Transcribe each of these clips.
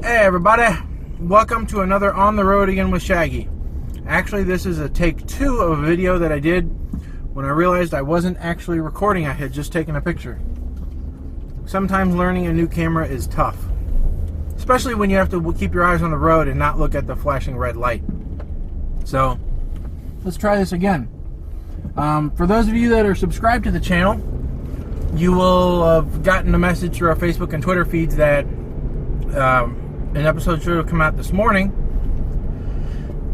Hey everybody, welcome to another On the Road Again with Shaggy. Actually, this is a take 2 of a video that I did when I realized I wasn't actually recording. I had just taken a picture. Sometimes learning a new camera is tough, especially when you have to keep your eyes on the road and not look at the flashing red light. So let's try this again. For those of you that are subscribed to the channel, you will have gotten a message through our Facebook and Twitter feeds that an episode should have come out this morning.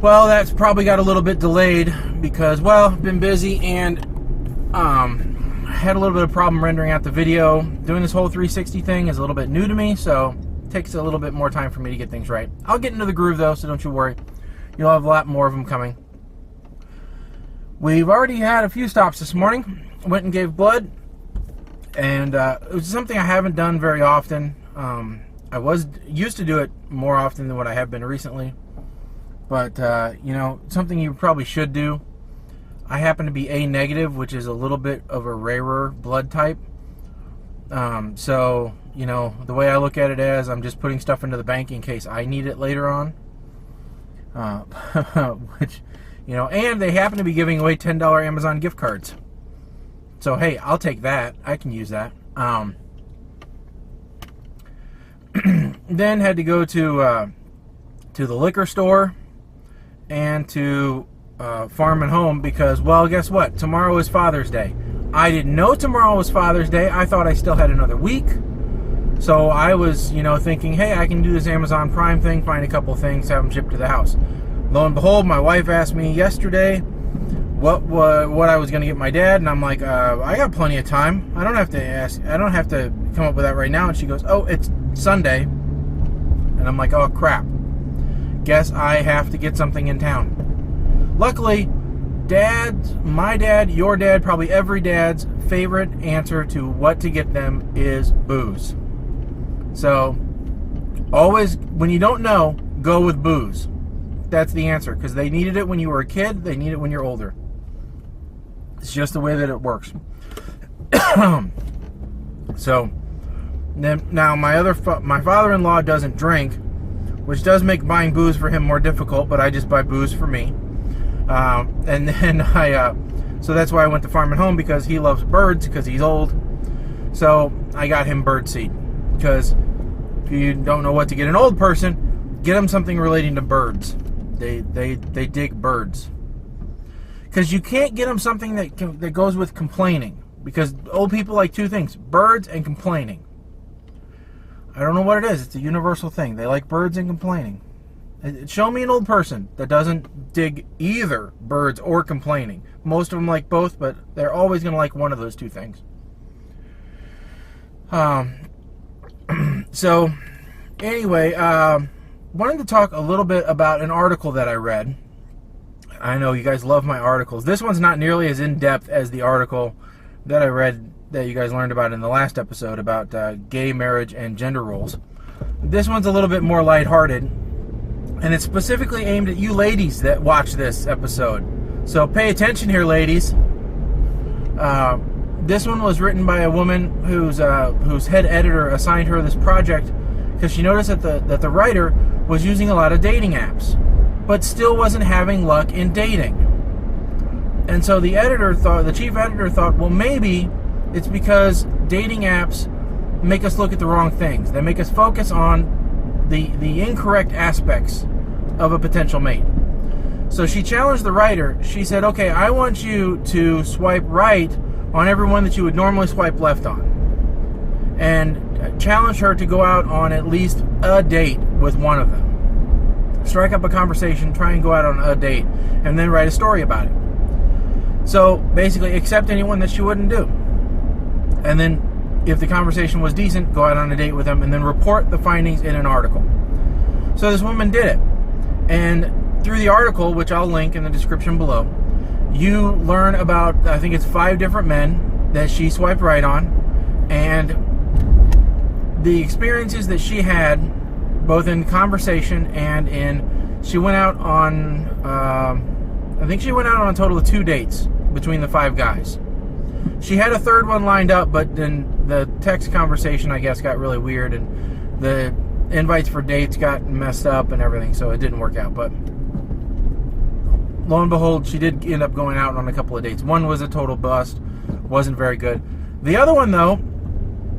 Well, that's probably got a little bit delayed because, well, I've been busy and had a little bit of problem rendering out the video. Doing this whole 360 thing is a little bit new to me, so it takes a little bit more time for me to get things right. I'll get into the groove though, so don't you worry. You'll have a lot more of them coming. We've already had a few stops this morning. Went and gave blood, and it was something I haven't done very often. I used to do it more often than what I have been recently, but you know, something you probably should do. I happen to be A negative, which is a little bit of a rarer blood type. So you know, the way I look at it as I'm just putting stuff into the bank in case I need it later on. Which, you know, and they happen to be giving away $10 Amazon gift cards. So hey, I'll take that. I can use that. Then had to go to the liquor store and to Farm and Home because, well, guess what? Tomorrow is Father's Day. I didn't know tomorrow was Father's Day. I thought I still had another week. So I was, you know, thinking, hey, I can do this Amazon Prime thing, find a couple things, have them shipped to the house. Lo and behold, my wife asked me yesterday what I was going to get my dad, and I'm like, I got plenty of time. I don't have to come up with that right now. And she goes, oh, it's Sunday. And I'm like, oh crap, guess I have to get something in town. Luckily, my dad, your dad, probably every dad's favorite answer to what to get them is booze. So always, when you don't know, go with booze. That's the answer, because they needed it when you were a kid, they need it when you're older. It's just the way that it works. So now my father-in-law doesn't drink, which does make buying booze for him more difficult, but I just buy booze for me. And then so that's why I went to Farm and Home, because he loves birds, because he's old. So I got him bird seed, because if you don't know what to get an old person, get them something relating to birds. They dig birds. Because you can't get them something that goes with complaining, because old people like two things: birds and complaining. I don't know what it is. It's a universal thing. They like birds and complaining. Show me an old person that doesn't dig either birds or complaining. Most of them like both, but they're always going to like one of those two things. So, anyway, wanted to talk a little bit about an article that I read. I know you guys love my articles. This one's not nearly as in-depth as the article that I read that you guys learned about in the last episode about gay marriage and gender roles. This one's a little bit more lighthearted, and it's specifically aimed at you ladies that watch this episode. So pay attention here, ladies. This one was written by a woman whose head editor assigned her this project because she noticed that the writer was using a lot of dating apps, but still wasn't having luck in dating. And so the chief editor thought, well, maybe it's because dating apps make us look at the wrong things. They make us focus on the incorrect aspects of a potential mate. So she challenged the writer. She said, okay, I want you to swipe right on everyone that you would normally swipe left on, and challenge her to go out on at least a date with one of them. Strike up a conversation, try and go out on a date, and then write a story about it. So basically, accept anyone that she wouldn't do. And then, if the conversation was decent, go out on a date with them, and then report the findings in an article. So this woman did it. And through the article, which I'll link in the description below, you learn about, I think it's 5 different men that she swiped right on, and the experiences that she had, both in conversation and she went out on, I think she went out on a total of 2 dates between the 5 guys. She had a third one lined up, but then the text conversation, I guess, got really weird, and invites for dates got messed up and everything, so it didn't work out. But lo and behold, she did end up going out on a couple of dates. One was a total bust, wasn't very good. The other one, though,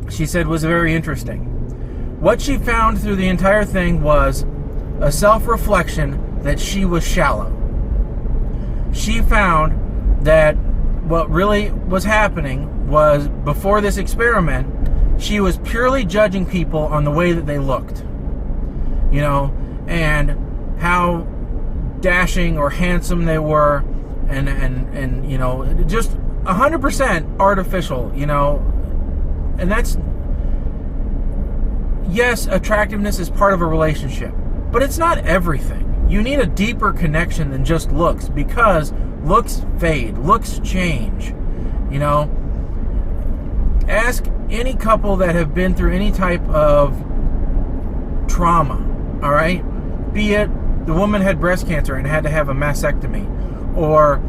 she said was very interesting. What she found through the entire thing was a self-reflection that she was shallow. She found that what really was happening was, before this experiment, she was purely judging people on the way that they looked. You know, and how dashing or handsome they were, and you know, just 100% artificial, you know. And that's, yes, attractiveness is part of a relationship, but it's not everything. You need a deeper connection than just looks, because looks fade, looks change, you know. Ask any couple that have been through any type of trauma, all right? Be it the woman had breast cancer and had to have a mastectomy, or,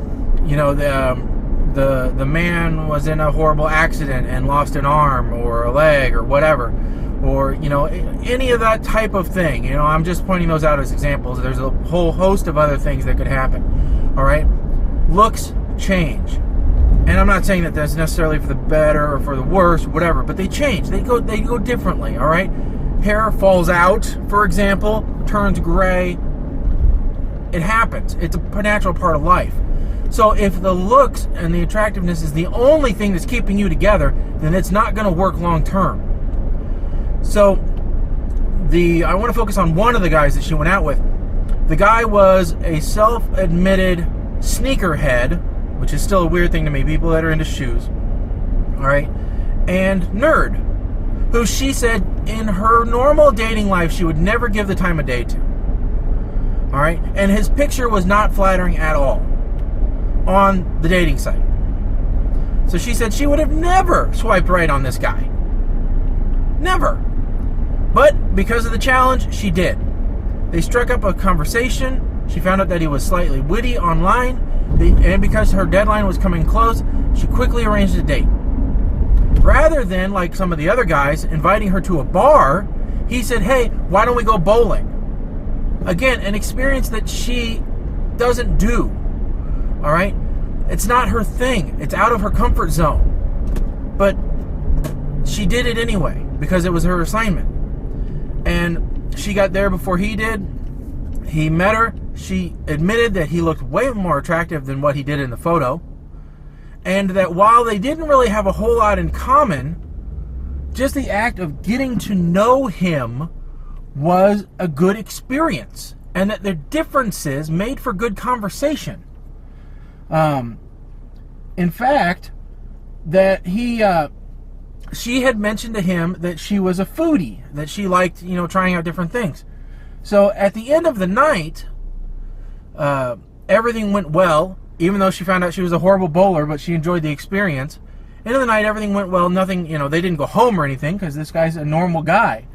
you know, the man was in a horrible accident and lost an arm or a leg or whatever, or, you know, any of that type of thing. You know, I'm just pointing those out as examples. There's a whole host of other things that could happen, all right? Looks change. And I'm not saying that that's necessarily for the better or for the worse, whatever, but they change. They go differently, all right? Hair falls out, for example, turns gray. It happens. It's a natural part of life. So if the looks and the attractiveness is the only thing that's keeping you together, then it's not going to work long term. So I want to focus on one of the guys that she went out with. The guy was a self-admitted sneakerhead, which is still a weird thing to me, people that are into shoes, all right, and nerd, who she said in her normal dating life she would never give the time of day to, all right, and his picture was not flattering at all on the dating site. So she said she would have never swiped right on this guy. Never. But because of the challenge, she did. They struck up a conversation. She found out that he was slightly witty online. And because her deadline was coming close, she quickly arranged a date. Rather than, like some of the other guys, inviting her to a bar, he said, hey, why don't we go bowling? Again, an experience that she doesn't do. All right? It's not her thing. It's out of her comfort zone. But she did it anyway because it was her assignment. And she got there before he did. He met her. She admitted that he looked way more attractive than what he did in the photo. And that while they didn't really have a whole lot in common, just the act of getting to know him was a good experience. And that their differences made for good conversation. In fact, that she had mentioned to him that she was a foodie, that she liked, you know, trying out different things. So at the end of the night, everything went well, even though she found out she was a horrible bowler, but she enjoyed the experience. End of the night, everything went well. Nothing, you know, they didn't go home or anything because this guy's a normal guy.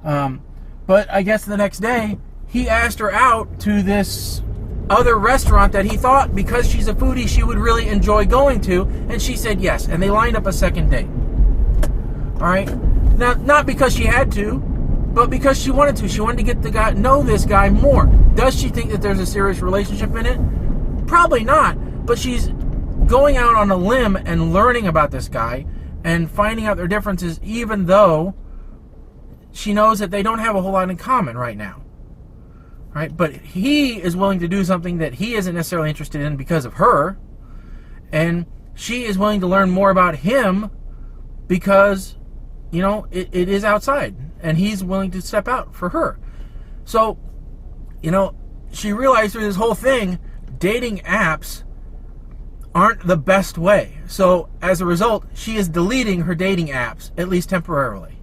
But I guess the next day, he asked her out to this other restaurant that he thought, because she's a foodie, she would really enjoy going to, and she said yes, and they lined up a second date. All right? Now, not because she had to, but because she wanted to. She wanted to get the guy, know this guy more. Does she think that there's a serious relationship in it? Probably not, but she's going out on a limb and learning about this guy and finding out their differences, even though she knows that they don't have a whole lot in common right now. Right? But he is willing to do something that he isn't necessarily interested in because of her, and she is willing to learn more about him because, you know, it is outside, and he's willing to step out for her. So, you know, she realized through this whole thing, dating apps aren't the best way. So, as a result, she is deleting her dating apps, at least temporarily.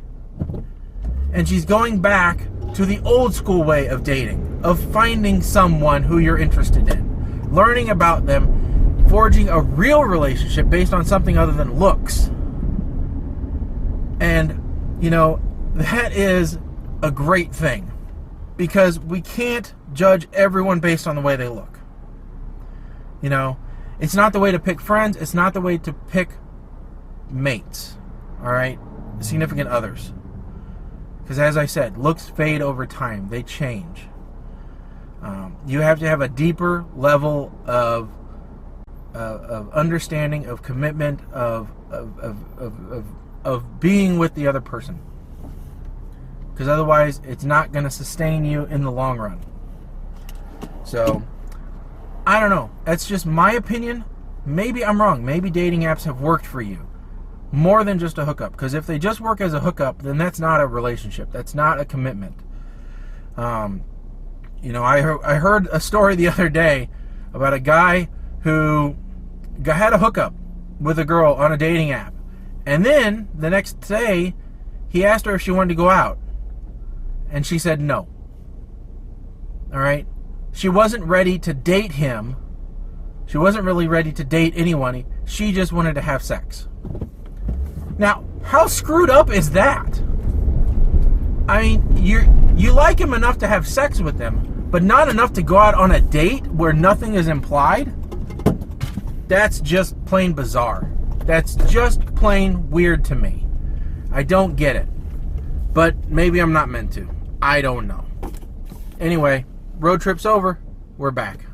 And she's going back to the old school way of dating, of finding someone who you're interested in, learning about them, forging a real relationship based on something other than looks. And, you know, that is a great thing, because we can't judge everyone based on the way they look. You know, it's not the way to pick friends. It's not the way to pick mates, all right? Significant others. Because as I said, looks fade over time. They change. You have to have a deeper level of understanding, of commitment, of being with the other person. Because otherwise, it's not going to sustain you in the long run. So, I don't know. That's just my opinion. Maybe I'm wrong. Maybe dating apps have worked for you more than just a hookup. Because if they just work as a hookup, then that's not a relationship. That's not a commitment. I heard a story the other day about a guy who had a hookup with a girl on a dating app. And then, the next day, he asked her if she wanted to go out. And she said no. Alright? She wasn't ready to date him. She wasn't really ready to date anyone. She just wanted to have sex. Now, how screwed up is that? I mean, you like him enough to have sex with him, but not enough to go out on a date where nothing is implied? That's just plain bizarre. That's just plain weird to me. I don't get it. But maybe I'm not meant to. I don't know. Anyway, road trip's over. We're back.